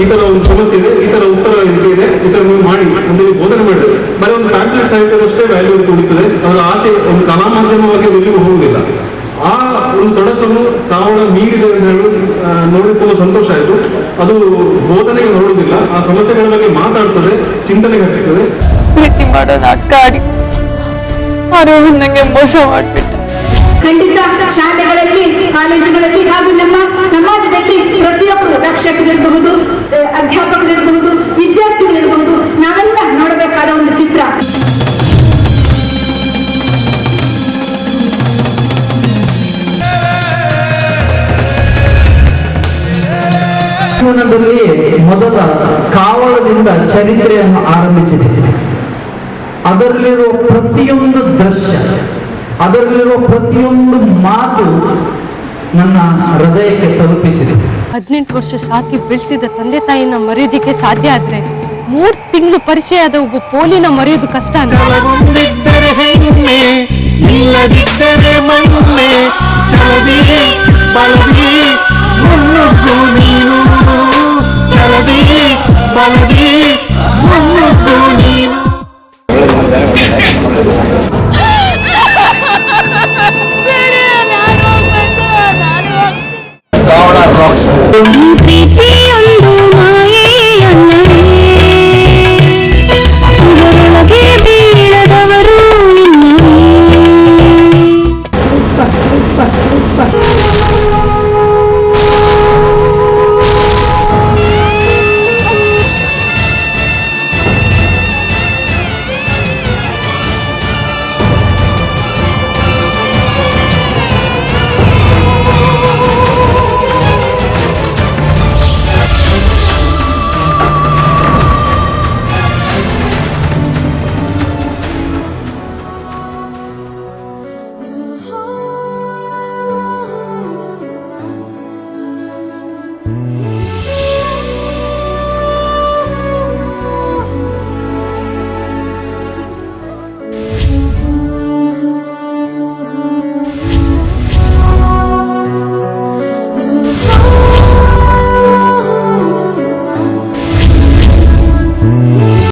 ಈ ತರ ಒಂದು ಸಮಸ್ಯೆ ಇದೆ, ಈ ತರ ಉತ್ತರ ಇದೆ, ಈ ತರ ನೀವು ಮಾಡಿ ಅಂತ ಬೋಧನೆ ಮಾಡಿದ್ರೆ ಬರೀ ಒಂದು ಪ್ಯಾಂಪ್ಲೆಟ್ ಸಾಹಿತ್ಯದಷ್ಟೇ ವ್ಯಾಲ್ಯೂ ಉಳಿತದೆ. ಅದರ ಆಚೆ ಒಂದು ಕಲಾ ಮಾಧ್ಯಮವಾಗಿ ಅದು ಎಲ್ಲಿಗೂ ಹೋಗುವುದಿಲ್ಲ. ಆ ಒಂದು ತೊಡಕನ್ನು ತಾವಳ ಮೀರಿದೆ ಅಂತ ಹೇಳಿ ನೋಡಿ ತುಂಬಾ ಸಂತೋಷ ಆಯ್ತು. ಅದು ಬೋಧನೆಗೆ ಹೊರಡುವುದಿಲ್ಲ, ಆ ಸಮಸ್ಯೆಗಳ ಬಗ್ಗೆ ಮಾತಾಡ್ತದೆ, ಚಿಂತನೆಗೆ ಹಚ್ಚಿಸ್ತದೆ. ಪ್ರೀತಿ ಮಾಡೋದು ಅಕ್ಕ ಆಡಿ ನಂಗೆ ಮೋಸ ಮಾಡ್ಬಿಟ್ಟ. ಖಂಡಿತ ಶಾಲೆಗಳಲ್ಲಿ, ಕಾಲೇಜುಗಳಲ್ಲಿ ಹಾಗೂ ನಮ್ಮ ಸಮಾಜದಲ್ಲಿ ಪ್ರತಿಯೊಬ್ಬರು ರಕ್ಷಕರಿರಬಹುದು, ಅಧ್ಯಾಪಕರಿರಬಹುದು, ವಿದ್ಯಾರ್ಥಿಗಳಿರಬಹುದು, ನಾವೆಲ್ಲ ನೋಡಬೇಕಾದ ಒಂದು ಚಿತ್ರ. ಜೀವನದಲ್ಲಿ ಮೊದಲ ಕಾವಳದಿಂದ ಚರಿತ್ರೆಯನ್ನು ಆರಂಭಿಸಿದೆ. ಅದರಲ್ಲಿರುವ ಪ್ರತಿಯೊಂದು ದೃಶ್ಯ, ಅದರಲ್ಲಿರುವ ಪ್ರತಿಯೊಂದು ಮಾತು ನನ್ನ ಹೃದಯಕ್ಕೆ ತಲುಪಿಸಿದೆ. 18 ವರ್ಷ ಸಾಕಿ ಬೆಳೆಸಿದ ತಂದೆ ತಾಯಿನ ಮರೆಯೋದಿಕ್ಕೆ ಸಾಧ್ಯ ಆದ್ರೆ 3 ತಿಂಗಳು ಪರಿಚಯ ಆದ ಒಬ್ಬ ಪೋಲಿನ ಮರೆಯೋದು ಕಷ್ಟ. ಇಲ್ಲದಿದ್ದರೆ ಹೆಣ್ಣೆ, ಇಲ್ಲದಿದ್ದರೆ ಮಣ್ಣೆ, ಛಲದಿ